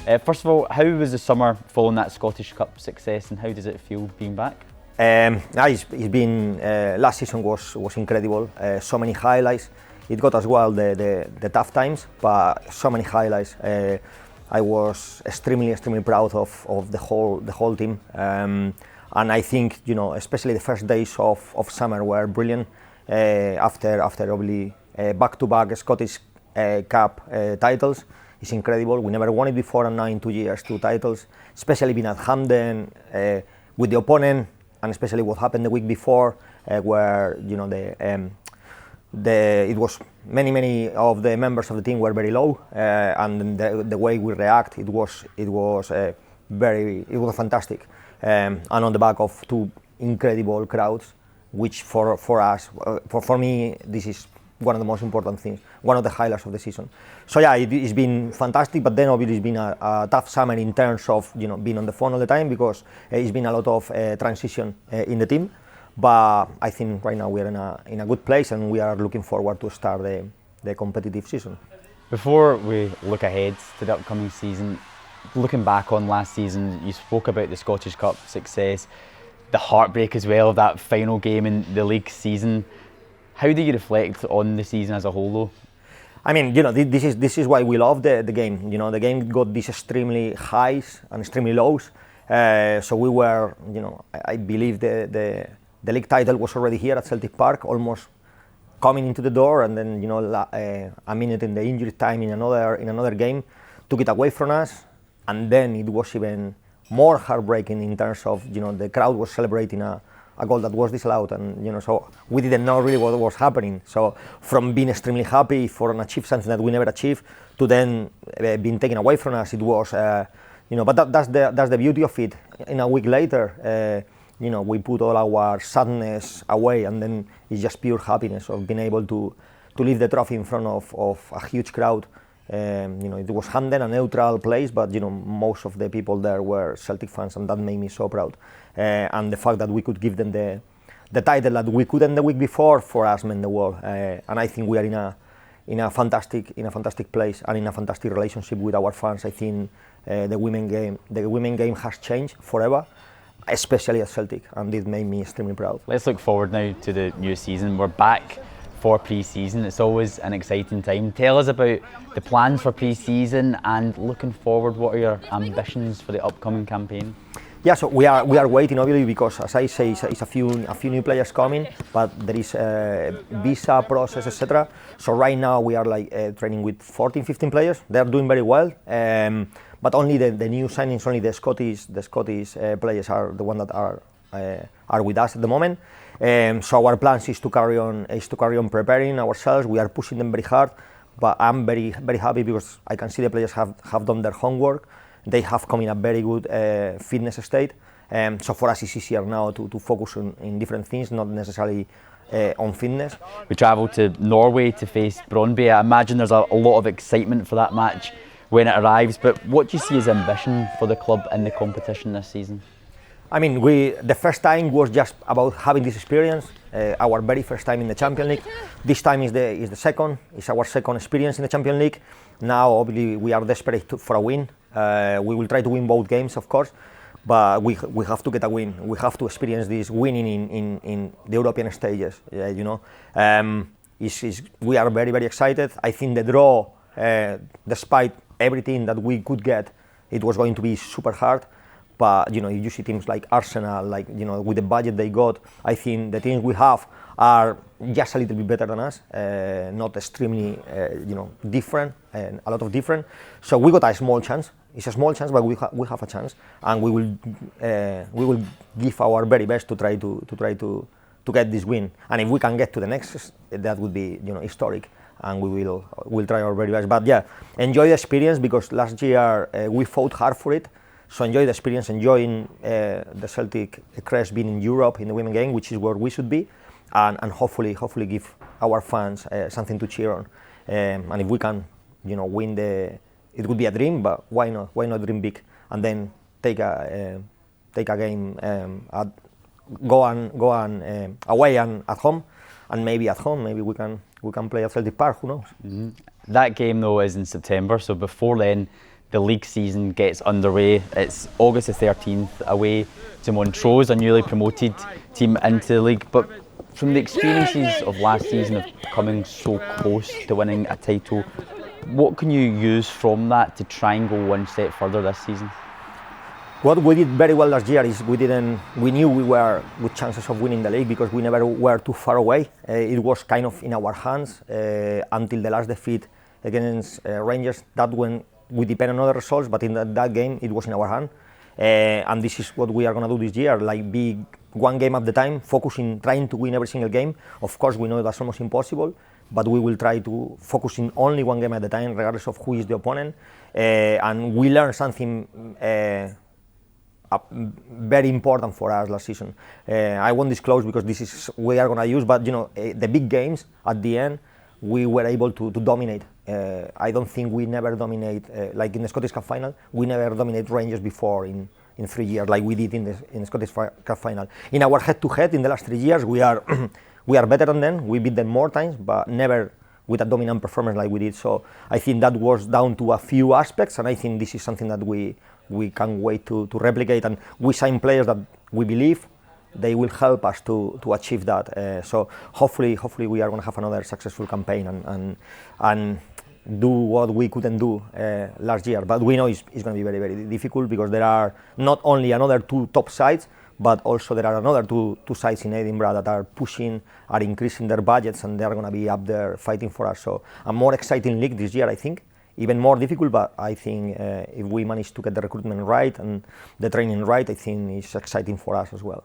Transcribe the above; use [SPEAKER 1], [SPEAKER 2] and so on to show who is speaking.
[SPEAKER 1] First of all, how was the summer following that Scottish Cup success, and how does it feel being back?
[SPEAKER 2] It's been last season was incredible. So many highlights. It got as well the tough times, but so many highlights. I was extremely proud of the whole team, and I think especially the first days of summer were brilliant. After obviously back-to-back Scottish Cup titles, it's incredible. We never won it before, and now in 2 years, 2 titles. Especially being at Hampden with the opponent, and especially what happened the week before, where it was many of the members of the team were very low, and the way we react, it was fantastic, and on the back of 2 incredible crowds, which for us, for me, this is one of the most important things, one of the highlights of the season. So yeah, it's been fantastic, but then obviously it's been a tough summer in terms of being on the phone all the time, because it's been a lot of transition in the team. But I think right now we are in a good place, and we are looking forward to start the competitive season.
[SPEAKER 1] Before we look ahead to the upcoming season, looking back on last season, you spoke about the Scottish Cup success, the heartbreak as well of that final game in the league season. How do you reflect on the season as a whole, though?
[SPEAKER 2] I mean, this is why we love the game. The game got these extremely highs and extremely lows. So we were, I believe the league title was already here at Celtic Park, almost coming into the door, and then a minute in the injury time in another game took it away from us, and then it was even more heartbreaking in terms of the crowd was celebrating a goal that was disallowed, and so we didn't know really what was happening. So from being extremely happy for achieving something that we never achieved to then being taken away from us, it was but that's the beauty of it. In a week later, we put all our sadness away, and then it's just pure happiness of being able to leave the trophy in front of a huge crowd. It was Hampden, a neutral place, but most of the people there were Celtic fans, and that made me so proud. And the fact that we could give them the title that we couldn't the week before, for us meant the world. And I think we are in a fantastic place and in a fantastic relationship with our fans. I think the women game has changed forever, especially at Celtic, and it made me extremely proud.
[SPEAKER 1] Let's look forward now to the new season. We're back for pre-season. It's always an exciting time. Tell us about the plans for pre-season, and looking forward, what are your ambitions for the upcoming campaign?
[SPEAKER 2] Yeah, so we are waiting, obviously, because as I say, it's a few new players coming, but there is a visa process, etc. So right now we are training with 14-15 players. They are doing very well, but only the new signings, only the Scottish players are the ones that are with us at the moment. So our plans is to carry on preparing ourselves. We are pushing them very hard, but I'm very happy because I can see the players have done their homework. They have come in a very good fitness state. So for us it's easier now to focus in different things, not necessarily on fitness.
[SPEAKER 1] We travel to Norway to face Brøndby. I imagine there's a lot of excitement for that match when it arrives, but what do you see as ambition for the club in the competition this season?
[SPEAKER 2] I mean, the first time was just about having this experience, our very first time in the Champions League. This time is the second. It's our second experience in the Champions League. Now, obviously, we are desperate for a win. We will try to win both games, of course, but we have to get a win. We have to experience this winning in the European stages. We are very excited. I think the draw, despite everything that we could get, it was going to be super hard. But you see teams like Arsenal, with the budget they got, I think the teams we have are just a little bit better than us, not extremely, different, and a lot of different. So we got a small chance. It's a small chance, but we have a chance, and we will give our very best to try to get this win. And if we can get to the next, that would be historic, and we'll try our very best. But yeah, enjoy the experience, because last year we fought hard for it. So enjoy the experience, enjoying the Celtic crest being in Europe in the women's game, which is where we should be, and hopefully give our fans something to cheer on. And if we can, win it would be a dream, but why not? Why not dream big and then take a game, go on away and at home, and maybe at home, maybe we can play at Celtic Park. Who knows?
[SPEAKER 1] Mm-hmm. That game though is in September, so before then, the league season gets underway. It's August the 13th, away to Montrose, a newly promoted team into the league. But from the experiences of last season of coming so close to winning a title, what can you use from that to try and go one step further this season?
[SPEAKER 2] What we did very well last year is we knew we were with chances of winning the league because we never were too far away. It was kind of in our hands until the last defeat against Rangers. That when we depend on other results, but in that game it was in our hand. And this is what we are going to do this year, like be one game at the time, focusing, trying to win every single game. Of course, we know that's almost impossible, but we will try to focus in only one game at a time, regardless of who is the opponent. And we learned something very important for us last season. I won't disclose because this is we are going to use, but the big games at the end, we were able to dominate. I don't think we never dominate, like in the Scottish Cup final, we never dominate Rangers before in 3 years, like we did in the Scottish Cup final. In our head-to-head in the last 3 years, we are we are better than them. We beat them more times, but never with a dominant performance like we did. So I think that was down to a few aspects, and I think this is something that we can't wait to replicate. And we sign players that we believe they will help us to achieve that. So hopefully we are going to have another successful campaign and do what we couldn't do last year. But we know it's going to be very, very difficult because there are not only another 2 top sides, but also there are another two sides in Edinburgh that are pushing, are increasing their budgets, and they're going to be up there fighting for us. So a more exciting league this year, I think. Even more difficult, but I think if we manage to get the recruitment right and the training right, I think it's exciting for us as well.